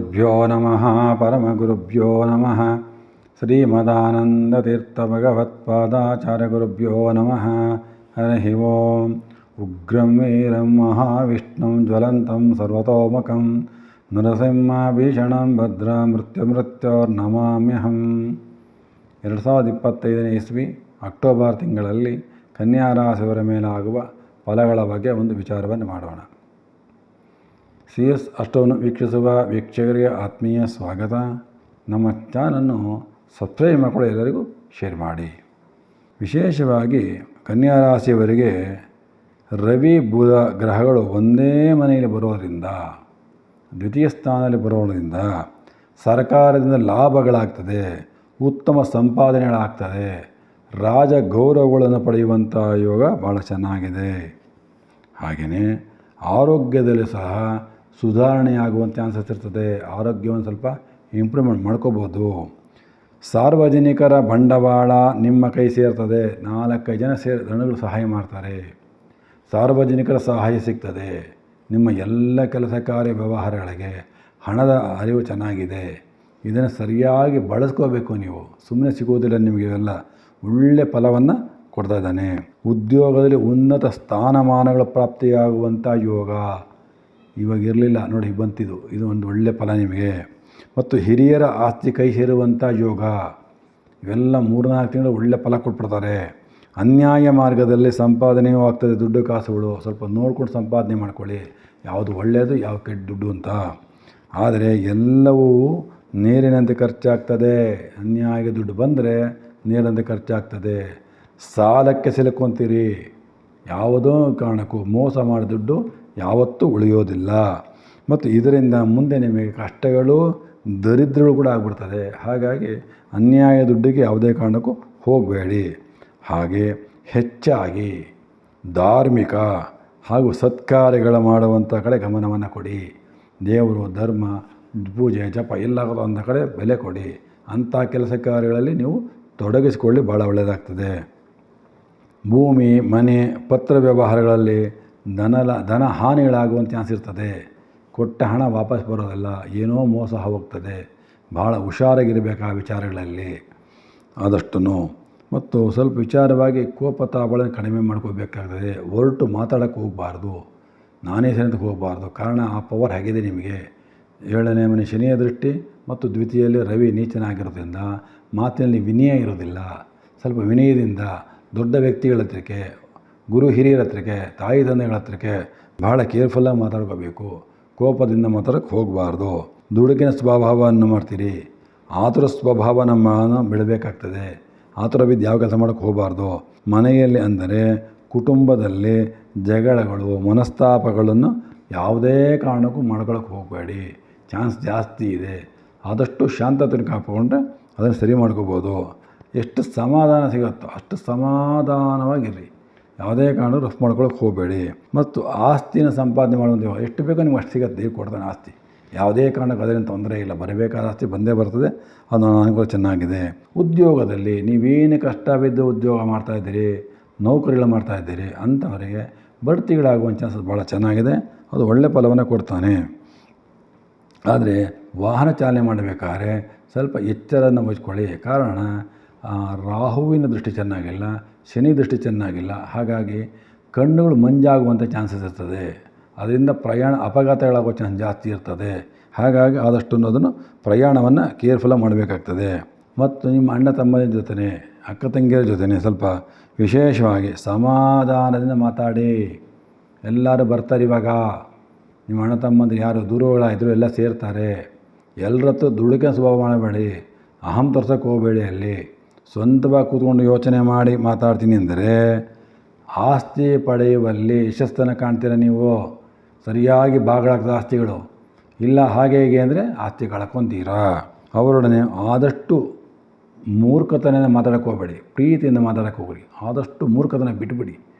ಗುರುಭ್ಯೋ ನಮಃ ಪರಮಗುರುಭ್ಯೋ ನಮಃ ಶ್ರೀಮದಾನಂದತೀರ್ಥಭಗವತ್ಪಾದಾಚಾರ್ಯಗುರುಭ್ಯೋ ನಮಃ ಹರಿ ಓಂ ಉಗ್ರಂ ವೀರಂ ಮಹಾವಿಷ್ಣುಂ ಜ್ವಲಂತಂ ಸರ್ವತೋಮುಖಂ ನರಸಿಂಹಭೀಷಣಂ ಭದ್ರಾ ಮೃತ್ಯುರ್ನಮಾಮ್ಯಹಂ. 2025ನೇ ಇಸ್ವಿ ಅಕ್ಟೋಬರ್ ತಿಂಗಳಲ್ಲಿ ಕನ್ಯಾ ರಾಶಿಯವರ ಮೇಲಾಗುವ ಫಲಗಳ ಬಗ್ಗೆ ಒಂದು ವಿಚಾರವನ್ನು ಮಾಡೋಣ. CS ಅಷ್ಟವನ್ನು ವೀಕ್ಷಿಸುವ ವೀಕ್ಷಕರಿಗೆ ಆತ್ಮೀಯ ಸ್ವಾಗತ. ನಮ್ಮ ಚಾನಲನ್ನು ಸಬ್ಸ್ಕ್ರೈಬ್ ಮಾಡಿಕೊಳ್ಳಿ, ಎಲ್ಲರಿಗೂ ಶೇರ್ ಮಾಡಿ. ವಿಶೇಷವಾಗಿ ಕನ್ಯಾ ರಾಶಿಯವರಿಗೆ ರವಿ ಬುಧ ಗ್ರಹಗಳು ಒಂದೇ ಮನೆಯಲ್ಲಿ ಬರೋದರಿಂದ, ದ್ವಿತೀಯ ಸ್ಥಾನದಲ್ಲಿ ಬರೋದರಿಂದ ಸರ್ಕಾರದಿಂದ ಲಾಭಗಳಾಗ್ತದೆ, ಉತ್ತಮ ಸಂಪಾದನೆಗಳಾಗ್ತದೆ, ರಾಜ ಗೌರವಗಳನ್ನು ಪಡೆಯುವಂಥ ಯೋಗ ಭಾಳ ಚೆನ್ನಾಗಿದೆ. ಹಾಗೆಯೇ ಆರೋಗ್ಯದಲ್ಲಿ ಸಹ ಸುಧಾರಣೆಯಾಗುವಂಥ ಚಾನ್ಸಸ್ ಇರ್ತದೆ. ಆರೋಗ್ಯವನ್ನು ಸ್ವಲ್ಪ ಇಂಪ್ರೂವ್ಮೆಂಟ್ ಮಾಡ್ಕೋಬೋದು. ಸಾರ್ವಜನಿಕರ ಬಂಡವಾಳ ನಿಮ್ಮ ಕೈ ಸೇರ್ತದೆ. 4-5 ಜನ ಜನಗಳು ಸಹಾಯ ಮಾಡ್ತಾರೆ. ಸಾರ್ವಜನಿಕರ ಸಹಾಯ ಸಿಗ್ತದೆ. ನಿಮ್ಮ ಎಲ್ಲ ಕೆಲಸ ಕಾರ್ಯ ವ್ಯವಹಾರಗಳಿಗೆ ಹಣದ ಅರಿವು ಚೆನ್ನಾಗಿದೆ. ಇದನ್ನು ಸರಿಯಾಗಿ ಬಳಸ್ಕೋಬೇಕು. ನೀವು ಸುಮ್ಮನೆ ಸಿಗೋದಿಲ್ಲ. ನಿಮಗೆ ಇವೆಲ್ಲ ಒಳ್ಳೆಯ ಫಲವನ್ನು ಕೊಡ್ತಾ ಇದ್ದಾನೆ. ಉದ್ಯೋಗದಲ್ಲಿ ಉನ್ನತ ಸ್ಥಾನಮಾನಗಳ ಪ್ರಾಪ್ತಿಯಾಗುವಂಥ ಯೋಗ ಇವಾಗ ಇರಲಿಲ್ಲ ನೋಡಿ, ಬಂತಿದ್ದು. ಇದು ಒಂದು ಒಳ್ಳೆಯ ಫಲ ನಿಮಗೆ. ಮತ್ತು ಹಿರಿಯರ ಆಸ್ತಿ ಕೈ ಸೇರುವಂಥ ಯೋಗ, ಇವೆಲ್ಲ 3-4 ತಿಂಗಳು ಒಳ್ಳೆಯ ಫಲ ಕೊಟ್ಬಿಡ್ತಾರೆ. ಅನ್ಯಾಯ ಮಾರ್ಗದಲ್ಲಿ ಸಂಪಾದನೆಯೂ ಆಗ್ತದೆ. ದುಡ್ಡು ಕಾಸುಗಳು ಸ್ವಲ್ಪ ನೋಡ್ಕೊಂಡು ಸಂಪಾದನೆ ಮಾಡ್ಕೊಳ್ಳಿ, ಯಾವುದು ಒಳ್ಳೆಯದು ಯಾವ ಕೆಟ್ಟ ದುಡ್ಡು ಅಂತ. ಆದರೆ ಎಲ್ಲವೂ ನೀರಿನಂತೆ ಖರ್ಚಾಗ್ತದೆ. ಅನ್ಯಾಯ ದುಡ್ಡು ಬಂದರೆ ನೀರಿನಂತೆ ಖರ್ಚಾಗ್ತದೆ. ಸಾಲಕ್ಕೆ ಸಿಲುಕೊಂತೀರಿ. ಯಾವುದೋ ಕಾರಣಕ್ಕೂ ಮೋಸ ಮಾಡಿದ ದುಡ್ಡು ಯಾವತ್ತೂ ಉಳಿಯೋದಿಲ್ಲ. ಮತ್ತು ಇದರಿಂದ ಮುಂದೆ ನಿಮಗೆ ಕಷ್ಟಗಳು, ದರಿದ್ರಗಳು ಕೂಡ ಆಗ್ಬಿಡ್ತದೆ. ಹಾಗಾಗಿ ಅನ್ಯಾಯ ದುಡ್ಡಿಗೆ ಯಾವುದೇ ಕಾರಣಕ್ಕೂ ಹೋಗಬೇಡಿ. ಹಾಗೆ ಹೆಚ್ಚಾಗಿ ಧಾರ್ಮಿಕ ಹಾಗೂ ಸತ್ಕಾರ್ಯಗಳ ಮಾಡುವಂಥ ಕಡೆ ಗಮನವನ್ನು ಕೊಡಿ. ದೇವರು, ಧರ್ಮ, ಪೂಜೆ, ಜಪ ಎಲ್ಲಾದರೂ ಅಂಥ ಕಡೆ ಬೆಲೆ ಕೊಡಿ. ಅಂಥ ಕೆಲಸ ಕಾರ್ಯಗಳಲ್ಲಿ ನೀವು ತೊಡಗಿಸಿಕೊಳ್ಳಿ, ಭಾಳ ಒಳ್ಳೆಯದಾಗ್ತದೆ. ಭೂಮಿ, ಮನೆ, ಪತ್ರ ವ್ಯವಹಾರಗಳಲ್ಲಿ ಧನ ಹಾನಿಗಳಾಗುವಂಥ ಚಾನ್ಸ್ ಇರ್ತದೆ. ಕೊಟ್ಟ ಹಣ ವಾಪಸ್ ಬರೋದಿಲ್ಲ, ಏನೋ ಮೋಸ ಹೋಗ್ತದೆ. ಭಾಳ ಹುಷಾರಾಗಿರಬೇಕು ಆ ವಿಚಾರಗಳಲ್ಲಿ ಆದಷ್ಟು. ಮತ್ತು ಸ್ವಲ್ಪ ವಿಚಾರವಾಗಿ ಕೋಪ ತಾಪಗಳನ್ನು ಕಡಿಮೆ ಮಾಡ್ಕೋಬೇಕಾಗ್ತದೆ. ಹೊರಟು ಮಾತಾಡೋಕ್ಕೆ ಹೋಗಬಾರ್ದು, ನಾನೇ ಸರಿಯಂತ ಹೋಗಬಾರ್ದು. ಕಾರಣ ಆ ಪವರ್ ಆಗಿದೆ ನಿಮಗೆ. 7ನೇ ಮನೆ ಶನಿಯ ದೃಷ್ಟಿ ಮತ್ತು ದ್ವಿತೀಯಲ್ಲಿ ರವಿ ನೀಚನಾಗಿರೋದ್ರಿಂದ ಮಾತಿನಲ್ಲಿ ವಿನಯ ಇರೋದಿಲ್ಲ. ಸ್ವಲ್ಪ ವಿನಯದಿಂದ ದೊಡ್ಡ ವ್ಯಕ್ತಿಗಳ ಹತ್ರಕ್ಕೆ, ಗುರು ಹಿರಿಯರ ಹತ್ರಕ್ಕೆ, ತಾಯಿ ತಂದೆಗಳ ಹತ್ರಕ್ಕೆ ಭಾಳ ಕೇರ್ಫುಲ್ಲಾಗಿ ಮಾತಾಡ್ಕೋಬೇಕು. ಕೋಪದಿಂದ ಮಾತಾಡೋಕ್ಕೆ ಹೋಗಬಾರ್ದು. ದುಡುಕಿನ ಸ್ವಭಾವವನ್ನು ಮಾಡ್ತೀರಿ. ಆತುರ ಸ್ವಭಾವ ನಮ್ಮನ್ನು ಬಿಡಬೇಕಾಗ್ತದೆ. ಆತುರ ಬಿದ್ದು ಯಾವ ಕೆಲಸ ಮಾಡೋಕ್ಕೆ ಹೋಗಬಾರ್ದು. ಮನೆಯಲ್ಲಿ ಅಂದರೆ ಕುಟುಂಬದಲ್ಲಿ ಜಗಳಗಳು, ಮನಸ್ತಾಪಗಳನ್ನು ಯಾವುದೇ ಕಾರಣಕ್ಕೂ ಮಾಡ್ಕೊಳ್ಳೋಕ್ಕೆ ಹೋಗಬೇಡಿ. ಚಾನ್ಸ್ ಜಾಸ್ತಿ ಇದೆ. ಆದಷ್ಟು ಶಾಂತತೆಯನ್ನು ಕಾಪಾಡಿಕೊಂಡ್ರೆ ಅದನ್ನು ಸರಿ ಮಾಡ್ಕೋಬೋದು. ಎಷ್ಟು ಸಮಾಧಾನ ಸಿಗುತ್ತೋ ಅಷ್ಟು ಸಮಾಧಾನವಾಗಿರ್ರಿ. ಯಾವುದೇ ಕಾರಣಕ್ಕೂ ರಫ್ ಮಾಡ್ಕೊಳ್ಳೋಕೆ ಹೋಗಬೇಡಿ. ಮತ್ತು ಆಸ್ತಿನ ಸಂಪಾದನೆ ಮಾಡುವಂಥ ಎಷ್ಟು ಬೇಕೋ ನಿಮ್ಗೆ ಅಷ್ಟು ಸಿಗುತ್ತೆ. ದೇವ್ರು ಕೊಡ್ತಾನೆ ಆಸ್ತಿ. ಯಾವುದೇ ಕಾರಣಕ್ಕೆ ಅದರಿಂದ ತೊಂದರೆ ಇಲ್ಲ. ಬರಬೇಕಾದ ಆಸ್ತಿ ಬಂದೇ ಬರ್ತದೆ. ಅದು ಅನುಕೂಲ ಚೆನ್ನಾಗಿದೆ. ಉದ್ಯೋಗದಲ್ಲಿ ನೀವೇನು ಕಷ್ಟ ಬಿದ್ದು ಉದ್ಯೋಗ ಮಾಡ್ತಾಯಿದ್ದೀರಿ, ನೌಕರಿಗಳು ಮಾಡ್ತಾಯಿದ್ದೀರಿ, ಅಂಥವರಿಗೆ ಬಡ್ತಿಗಳಾಗುವಂಥ ಚಾನ್ಸಸ್ ಭಾಳ ಚೆನ್ನಾಗಿದೆ. ಅದು ಒಳ್ಳೆಯ ಫಲವನ್ನು ಕೊಡ್ತಾನೆ. ಆದರೆ ವಾಹನ ಚಾಲನೆ ಮಾಡಬೇಕಾದ್ರೆ ಸ್ವಲ್ಪ ಎಚ್ಚರನ್ನು ವಹಿಸ್ಕೊಳ್ಳಿ. ಕಾರಣ ರಾಹುವಿನ ದೃಷ್ಟಿ ಚೆನ್ನಾಗಿಲ್ಲ, ಶನಿ ದೃಷ್ಟಿ ಚೆನ್ನಾಗಿಲ್ಲ. ಹಾಗಾಗಿ ಕಣ್ಣುಗಳು ಮಂಜಾಗುವಂಥ ಚಾನ್ಸಸ್ ಇರ್ತದೆ. ಅದರಿಂದ ಅಪಘಾತಗಳಾಗೋ ಚಾನ್ಸ್ ಜಾಸ್ತಿ ಇರ್ತದೆ. ಹಾಗಾಗಿ ಆದಷ್ಟು ಅದನ್ನು ಪ್ರಯಾಣವನ್ನು ಕೇರ್ಫುಲ್ಲಾಗಿ ಮಾಡಬೇಕಾಗ್ತದೆ. ಮತ್ತು ನಿಮ್ಮ ಅಣ್ಣ ತಮ್ಮನ ಜೊತೆ, ಅಕ್ಕ ತಂಗಿಯರ ಜೊತೆ ಸ್ವಲ್ಪ ವಿಶೇಷವಾಗಿ ಸಮಾಧಾನದಿಂದ ಮಾತಾಡಿ. ಎಲ್ಲರೂ ಬರ್ತಾರೆ. ಇವಾಗ ನಿಮ್ಮ ಅಣ್ಣ ತಮ್ಮಂದ್ರೆ ಯಾರು ದೂರಗಳಾಗಿದ್ರು ಎಲ್ಲ ಸೇರ್ತಾರೆ. ಎಲ್ಲರತ್ತು ದುಡುಕಿನ ಸ್ವಭಾವ ಮಾಡಬೇಡಿ, ಅಹಂ ತೋರ್ಸೋಕ್ಕೆ ಹೋಗಬೇಡಿ. ಅಲ್ಲಿ ಸ್ವಂತವಾಗಿ ಕೂತ್ಕೊಂಡು ಯೋಚನೆ ಮಾಡಿ ಮಾತಾಡ್ತೀನಿ ಅಂದರೆ ಆಸ್ತಿ ಪಡೆಯುವಲ್ಲಿ ಯಶಸ್ಸನ್ನು ಕಾಣ್ತೀರ ನೀವು. ಸರಿಯಾಗಿ ಭಾಗಗಳಾಗ್ತದೆ ಆಸ್ತಿಗಳು. ಇಲ್ಲ ಹಾಗೆ ಹೀಗೆ ಅಂದರೆ ಆಸ್ತಿ ಕಳ್ಕೊತೀರಾ. ಅವರೊಡನೆ ಆದಷ್ಟು ಮೂರ್ಖತನ ಮಾತಾಡೋಕ್ಕೆ ಹೋಗಬೇಡಿ. ಪ್ರೀತಿಯಿಂದ ಮಾತಾಡೋಕ್ಕೆ ಹೋಗ್ರಿ. ಆದಷ್ಟು ಮೂರ್ಖತನ ಬಿಟ್ಬಿಡಿ.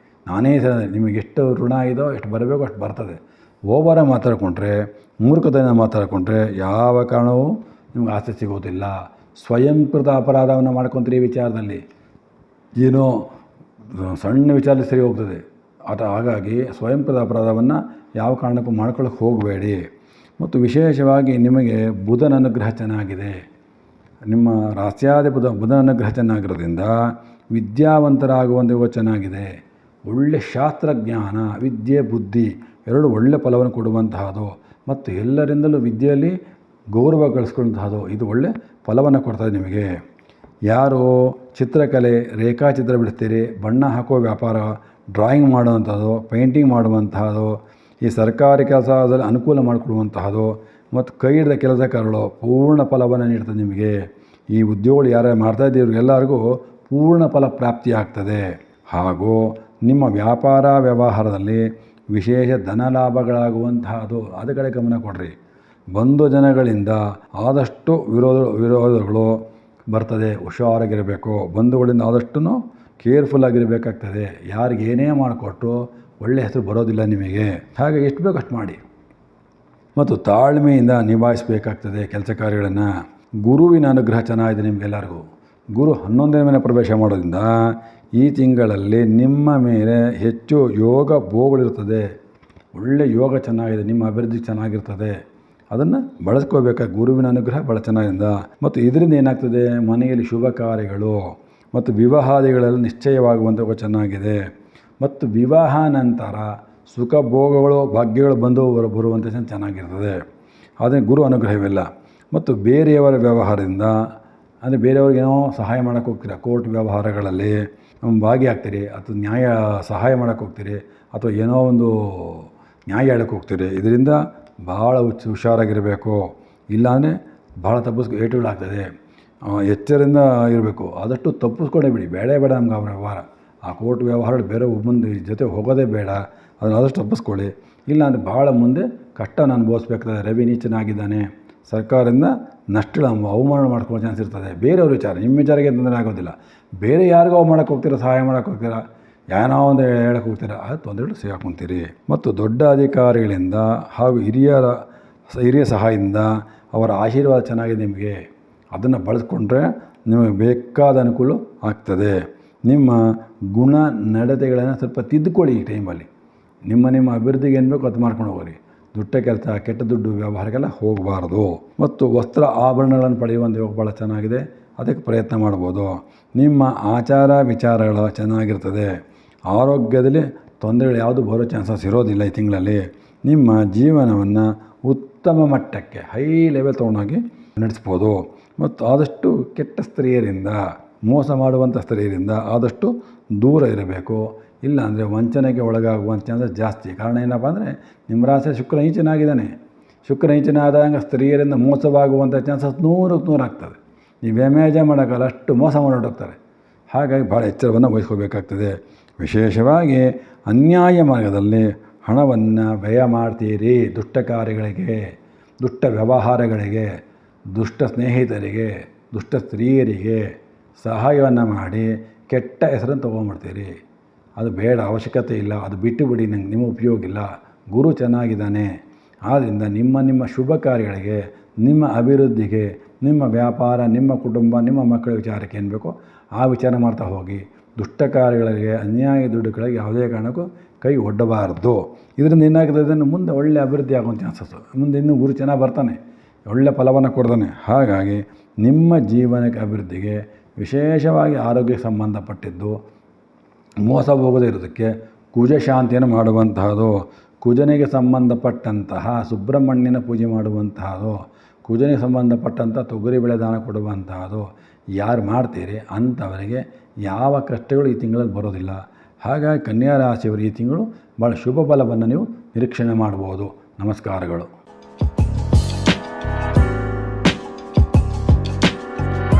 ನಾನೇ ಸರಿ, ನಿಮಗೆ ಎಷ್ಟು ಋಣ ಇದೋ, ಎಷ್ಟು ಬರಬೇಕೋ ಅಷ್ಟು ಬರ್ತದೆ. ಓವರ ಮಾತಾಡಿಕೊಂಡ್ರೆ, ಮೂರ್ಖತೆಯಿಂದ ಮಾತಾಡಿಕೊಂಡ್ರೆ ಯಾವ ಕಾರಣವೂ ನಿಮ್ಗೆ ಆಸ್ತಿ ಸಿಗೋದಿಲ್ಲ. ಸ್ವಯಂಕೃತ ಅಪರಾಧವನ್ನು ಮಾಡ್ಕೊತೀರಿ ವಿಚಾರದಲ್ಲಿ. ಏನೋ ಸಣ್ಣ ವಿಚಾರದಲ್ಲಿ ಸರಿ ಹೋಗ್ತದೆ. ಹಾಗಾಗಿ ಸ್ವಯಂಕೃತ ಅಪರಾಧವನ್ನು ಯಾವ ಕಾರಣಕ್ಕೂ ಮಾಡ್ಕೊಳ್ಳೋಕೆ ಹೋಗಬೇಡಿ. ಮತ್ತು ವಿಶೇಷವಾಗಿ ನಿಮಗೆ ಬುಧನ ಅನುಗ್ರಹ ಚೆನ್ನಾಗಿದೆ. ನಿಮ್ಮ ರಾಸ್ಯಾಧಿಪತಿ ಬುಧನ ಅನುಗ್ರಹ ಚೆನ್ನಾಗಿರೋದ್ರಿಂದ ವಿದ್ಯಾವಂತರಾಗುವಂಥ ಯೋಗ ಚೆನ್ನಾಗಿದೆ. ಒಳ್ಳೆಯ ಶಾಸ್ತ್ರಜ್ಞಾನ, ವಿದ್ಯೆ, ಬುದ್ಧಿ ಎರಡು ಒಳ್ಳೆಯ ಫಲವನ್ನು ಕೊಡುವಂತಹದ್ದು ಮತ್ತು ಎಲ್ಲರಿಂದಲೂ ವಿದ್ಯೆಯಲ್ಲಿ ಗೌರವ ಗಳಿಸ್ಕೊಳ್ಳುವಂತಹದ್ದು, ಇದು ಒಳ್ಳೆಯ ಫಲವನ್ನು ಕೊಡ್ತದೆ ನಿಮಗೆ. ಯಾರು ಚಿತ್ರಕಲೆ, ರೇಖಾಚಿತ್ರ ಬಿಡಿಸ್ತೀರಿ, ಬಣ್ಣ ಹಾಕೋ ವ್ಯಾಪಾರ, ಡ್ರಾಯಿಂಗ್ ಮಾಡುವಂಥದ್ದು, ಪೇಂಟಿಂಗ್ ಮಾಡುವಂತಹದ್ದು, ಈ ಸರ್ಕಾರಿ ಕೆಲಸದಲ್ಲಿ ಅನುಕೂಲ ಮಾಡಿಕೊಡುವಂತಹದ್ದು ಮತ್ತು ಕೈ ಹಿಡಿದ ಕೆಲಸಕಾರಗಳು ಪೂರ್ಣ ಫಲವನ್ನು ನೀಡ್ತದೆ ನಿಮಗೆ. ಈ ಉದ್ಯೋಗಗಳು ಯಾರು ಮಾಡ್ತಾಯಿದ್ದೀವ್ರಿಗೆಲ್ಲರಿಗೂ ಪೂರ್ಣ ಫಲ ಪ್ರಾಪ್ತಿಯಾಗ್ತದೆ. ಹಾಗೂ ನಿಮ್ಮ ವ್ಯಾಪಾರ ವ್ಯವಹಾರದಲ್ಲಿ ವಿಶೇಷ ಧನ ಲಾಭಗಳಾಗುವಂತಹದ್ದು, ಅದ ಕಡೆ ಗಮನ ಕೊಡ್ರಿ. ಬಂಧು ಜನಗಳಿಂದ ಆದಷ್ಟು ವಿರೋಧಗಳು ಬರ್ತದೆ, ಹುಷಾರಾಗಿರಬೇಕು. ಬಂಧುಗಳಿಂದ ಆದಷ್ಟು ಕೇರ್ಫುಲ್ಲಾಗಿರಬೇಕಾಗ್ತದೆ. ಯಾರಿಗೆ ಏನೇ ಮಾಡಿಕೊಟ್ರು ಒಳ್ಳೆಯ ಹೆಸರು ಬರೋದಿಲ್ಲ ನಿಮಗೆ. ಹಾಗೆ ಎಷ್ಟು ಬೇಕೋ ಅಷ್ಟು ಮಾಡಿ ಮತ್ತು ತಾಳ್ಮೆಯಿಂದ ನಿಭಾಯಿಸಬೇಕಾಗ್ತದೆ ಕೆಲಸ ಕಾರ್ಯಗಳನ್ನು. ಗುರುವಿನ ಅನುಗ್ರಹ ಚೆನ್ನಾಗಿದೆ ನಿಮಗೆಲ್ಲರಿಗೂ. ಗುರು 11ನೇ ಮನೆ ಪ್ರವೇಶ ಮಾಡೋದ್ರಿಂದ ಈ ತಿಂಗಳಲ್ಲಿ ನಿಮ್ಮ ಮೇಲೆ ಹೆಚ್ಚು ಯೋಗ ಭೋಗಗಳಿರ್ತದೆ. ಒಳ್ಳೆಯ ಯೋಗ ಚೆನ್ನಾಗಿದೆ, ನಿಮ್ಮ ಅಭಿವೃದ್ಧಿ ಚೆನ್ನಾಗಿರ್ತದೆ. ಅದನ್ನು ಬಳಸ್ಕೋಬೇಕಾಗಿ ಗುರುವಿನ ಅನುಗ್ರಹ ಭಾಳ ಚೆನ್ನಾಗಿಂದ. ಮತ್ತು ಇದರಿಂದ ಏನಾಗ್ತದೆ, ಮನೆಯಲ್ಲಿ ಶುಭ ಕಾರ್ಯಗಳು ಮತ್ತು ವಿವಾಹಾದಿಗಳೆಲ್ಲ ನಿಶ್ಚಯವಾಗುವಂಥ ಚೆನ್ನಾಗಿದೆ. ಮತ್ತು ವಿವಾಹ ನಂತರ ಸುಖ ಭೋಗಗಳು, ಭಾಗ್ಯಗಳು ಬರುವಂಥ ಚೆನ್ನಾಗಿರ್ತದೆ. ಆದರೆ ಗುರು ಅನುಗ್ರಹವಿಲ್ಲ. ಮತ್ತು ಬೇರೆಯವರ ವ್ಯವಹಾರದಿಂದ, ಅಂದರೆ ಬೇರೆಯವ್ರಿಗೆ ಏನೋ ಸಹಾಯ ಮಾಡೋಕ್ಕೆ ಹೋಗ್ತೀರಾ, ಕೋರ್ಟ್ ವ್ಯವಹಾರಗಳಲ್ಲಿ ಭಾಗಿಯಾಗ್ತೀರಿ, ಅಥವಾ ನ್ಯಾಯ ಸಹಾಯ ಮಾಡೋಕ್ಕೆ ಹೋಗ್ತೀರಿ, ಅಥವಾ ಏನೋ ಒಂದು ನ್ಯಾಯ ಹೇಳಕ್ಕೆ ಹೋಗ್ತೀರಿ. ಇದರಿಂದ ಭಾಳ ಹುಷಾರಾಗಿರಬೇಕು. ಇಲ್ಲಾಂದರೆ ಭಾಳ ಏಟುಗಳಾಗ್ತದೆ. ಎಚ್ಚರಿಂದ ಇರಬೇಕು. ಆದಷ್ಟು ತಪ್ಪಿಸ್ಕೊಂಡೇ ಬಿಡಿ, ಬೇಡ ನಮ್ಗೆ ಆ ವ್ಯವಹಾರ, ಆ ಕೋರ್ಟ್ ವ್ಯವಹಾರ ಬೇರೆ ಒಬ್ಬಂದು ಜೊತೆ ಹೋಗೋದೇ ಬೇಡ. ಅದನ್ನು ಆದಷ್ಟು ತಪ್ಪಿಸ್ಕೊಳ್ಳಿ. ಇಲ್ಲಾಂದರೆ ಭಾಳ ಮುಂದೆ ಕಷ್ಟನ ಅನುಭವಿಸ್ಬೇಕಾದ್ರೆ. ರವಿ ನೀಚನಾಗಿದ್ದಾನೆ, ಸರ್ಕಾರದಿಂದ ನಷ್ಟಗಳ ಅವಮಾನ ಮಾಡ್ಕೊಳ್ಳೋ ಚಾನ್ಸ್ ಇರ್ತದೆ. ಬೇರೆಯವ್ರ ವಿಚಾರ, ನಿಮ್ಮ ವಿಚಾರಕ್ಕೆ ತೊಂದರೆ ಆಗೋದಿಲ್ಲ. ಬೇರೆ ಯಾರಿಗೋ ಮಾಡೋಕ್ಕೆ ಹೋಗ್ತೀರಾ, ಸಹಾಯ ಮಾಡೋಕ್ಕೆ ಹೋಗ್ತೀರಾ, ಏನೋ ಒಂದು ಹೇಳಕ್ಕೆ ಹೋಗ್ತೀರಾ, ಅದು ತೊಂದರೆಗಳು ಸಿಗಾಕೊಂತೀರಿ. ಮತ್ತು ದೊಡ್ಡ ಅಧಿಕಾರಿಗಳಿಂದ ಹಾಗೂ ಹಿರಿಯ ಸಹಾಯದಿಂದ ಅವರ ಆಶೀರ್ವಾದ ಚೆನ್ನಾಗಿದೆ ನಿಮಗೆ. ಅದನ್ನು ಬಳಸ್ಕೊಂಡ್ರೆ ನಿಮಗೆ ಬೇಕಾದ ಅನುಕೂಲ ಆಗ್ತದೆ. ನಿಮ್ಮ ಗುಣ ನಡತೆಗಳನ್ನು ಸ್ವಲ್ಪ ತಿದ್ದುಕೊಳ್ಳಿ ಈ ಟೈಮಲ್ಲಿ. ನಿಮ್ಮ ಅಭಿವೃದ್ಧಿಗೆ ಏನು ಬೇಕು ಅದು ಮಾಡ್ಕೊಂಡು ಹೋಗ್ರಿ. ದುಡ್ಡ ಕೆಲಸ, ಕೆಟ್ಟ ದುಡ್ಡು ವ್ಯವಹಾರಕ್ಕೆಲ್ಲ ಹೋಗಬಾರ್ದು. ಮತ್ತು ವಸ್ತ್ರ ಆಭರಣಗಳನ್ನು ಪಡೆಯುವಂಥ ಯೋಗ ಭಾಳ ಚೆನ್ನಾಗಿದೆ, ಅದಕ್ಕೆ ಪ್ರಯತ್ನ ಮಾಡ್ಬೋದು. ನಿಮ್ಮ ಆಚಾರ ವಿಚಾರಗಳು ಚೆನ್ನಾಗಿರ್ತದೆ. ಆರೋಗ್ಯದಲ್ಲಿ ತೊಂದರೆಗಳು ಯಾವುದು ಬರೋ ಚಾನ್ಸಸ್ ಇರೋದಿಲ್ಲ ಈ ತಿಂಗಳಲ್ಲಿ. ನಿಮ್ಮ ಜೀವನವನ್ನು ಉತ್ತಮ ಮಟ್ಟಕ್ಕೆ, ಹೈ ಲೆವೆಲ್ ತೊಗೊಂಡೋಗಿ ನಡೆಸ್ಬೋದು. ಮತ್ತು ಆದಷ್ಟು ಕೆಟ್ಟ ಸ್ತ್ರೀಯರಿಂದ, ಮೋಸ ಮಾಡುವಂಥ ಸ್ತ್ರೀಯರಿಂದ ಆದಷ್ಟು ದೂರ ಇರಬೇಕು. ಇಲ್ಲಾಂದರೆ ವಂಚನೆಗೆ ಒಳಗಾಗುವಂಥ ಚಾನ್ಸಸ್ ಜಾಸ್ತಿ. ಕಾರಣ ಏನಪ್ಪ ಅಂದರೆ ನಿಮ್ಮ ರಾಶಿ ಶುಕ್ರ ನೀಚನಾಗಿದ್ದಾನೆ. ಶುಕ್ರ ನೀಚನಾದಾಗ ಸ್ತ್ರೀಯರಿಂದ ಮೋಸವಾಗುವಂಥ ಚಾನ್ಸಸ್ 100ಕ್ಕೆ 100 ಆಗ್ತದೆ. ನೀವು ಇಮ್ಯಾಜಿನ್ ಮಾಡೋಕ್ಕಲ್ಲ, ಅಷ್ಟು ಮೋಸ ಮಾಡಿಬಿಡ್ತಾರೆ. ಹಾಗಾಗಿ ಭಾಳ ಎಚ್ಚರವನ್ನು ವಹಿಸ್ಕೋಬೇಕಾಗ್ತದೆ. ವಿಶೇಷವಾಗಿ ಅನ್ಯಾಯ ಮಾರ್ಗದಲ್ಲಿ ಹಣವನ್ನು ವ್ಯಯ ಮಾಡ್ತೀರಿ. ದುಷ್ಟ ಕಾರ್ಯಗಳಿಗೆ, ದುಷ್ಟ ವ್ಯವಹಾರಗಳಿಗೆ, ದುಷ್ಟ ಸ್ನೇಹಿತರಿಗೆ, ದುಷ್ಟ ಸ್ತ್ರೀಯರಿಗೆ ಸಹಾಯವನ್ನು ಮಾಡಿ ಕೆಟ್ಟ ಹೆಸರನ್ನು ತೊಗೊಂಡ್ಬಿಡ್ತೀರಿ. ಅದು ಬೇಡ, ಅವಶ್ಯಕತೆ ಇಲ್ಲ, ಅದು ಬಿಟ್ಟು ಬಿಡಿ, ನಿಮ್ಮ ಉಪಯೋಗ ಇಲ್ಲ. ಗುರು ಚೆನ್ನಾಗಿದ್ದಾನೆ. ಆದ್ದರಿಂದ ನಿಮ್ಮ ಶುಭ ಕಾರ್ಯಗಳಿಗೆ, ನಿಮ್ಮ ಅಭಿವೃದ್ಧಿಗೆ, ನಿಮ್ಮ ವ್ಯಾಪಾರ, ನಿಮ್ಮ ಕುಟುಂಬ, ನಿಮ್ಮ ಮಕ್ಕಳ ವಿಚಾರಕ್ಕೆ ಏನು ಬೇಕೋ ಆ ವಿಚಾರ ಮಾಡ್ತಾ ಹೋಗಿ. ದುಷ್ಟ ಕಾರ್ಯಗಳಿಗೆ, ಅನ್ಯಾಯ ದುಡ್ಡುಗಳಿಗೆ ಯಾವುದೇ ಕಾರಣಕ್ಕೂ ಕೈ ಒಡ್ಡಬಾರ್ದು. ಇದರಿಂದ ಏನಾಗ್ತದೆ, ಮುಂದೆ ಒಳ್ಳೆಯ ಅಭಿವೃದ್ಧಿ ಆಗುವಂಥ ಚಾನ್ಸಸ್ಸು. ಮುಂದೆ ಇನ್ನೂ ಗುರು ಚೆನ್ನಾಗಿ ಬರ್ತಾನೆ, ಒಳ್ಳೆಯ ಫಲವನ್ನು ಕೊಡ್ತಾನೆ. ಹಾಗಾಗಿ ನಿಮ್ಮ ಜೀವನಕ್ಕೆ ಅಭಿವೃದ್ಧಿಗೆ, ವಿಶೇಷವಾಗಿ ಆರೋಗ್ಯಕ್ಕೆ ಸಂಬಂಧಪಟ್ಟಿದ್ದು, ಮೋಸ ಹೋಗದೇ ಇರೋದಕ್ಕೆ ಕುಜ ಶಾಂತಿಯನ್ನು ಮಾಡುವಂತಹದ್ದು, ಕುಜನಿಗೆ ಸಂಬಂಧಪಟ್ಟಂತಹ ಸುಬ್ರಹ್ಮಣ್ಯನ ಪೂಜೆ ಮಾಡುವಂತಹದ್ದು, ಕುಜನಿಗೆ ಸಂಬಂಧಪಟ್ಟಂಥ ತೊಗರಿಬೇಳೆ ದಾನ ಕೊಡುವಂತಹದ್ದು ಯಾರು ಮಾಡ್ತೀರಿ ಅಂಥವರಿಗೆ ಯಾವ ಕಷ್ಟಗಳು ಈ ತಿಂಗಳಲ್ಲಿ ಬರೋದಿಲ್ಲ. ಹಾಗಾಗಿ ಕನ್ಯಾ ರಾಶಿಯವರು ಈ ತಿಂಗಳು ಭಾಳ ಶುಭ ಫಲವನ್ನು ನೀವು ನಿರೀಕ್ಷಣೆ ಮಾಡ್ಬೋದು. ನಮಸ್ಕಾರಗಳು.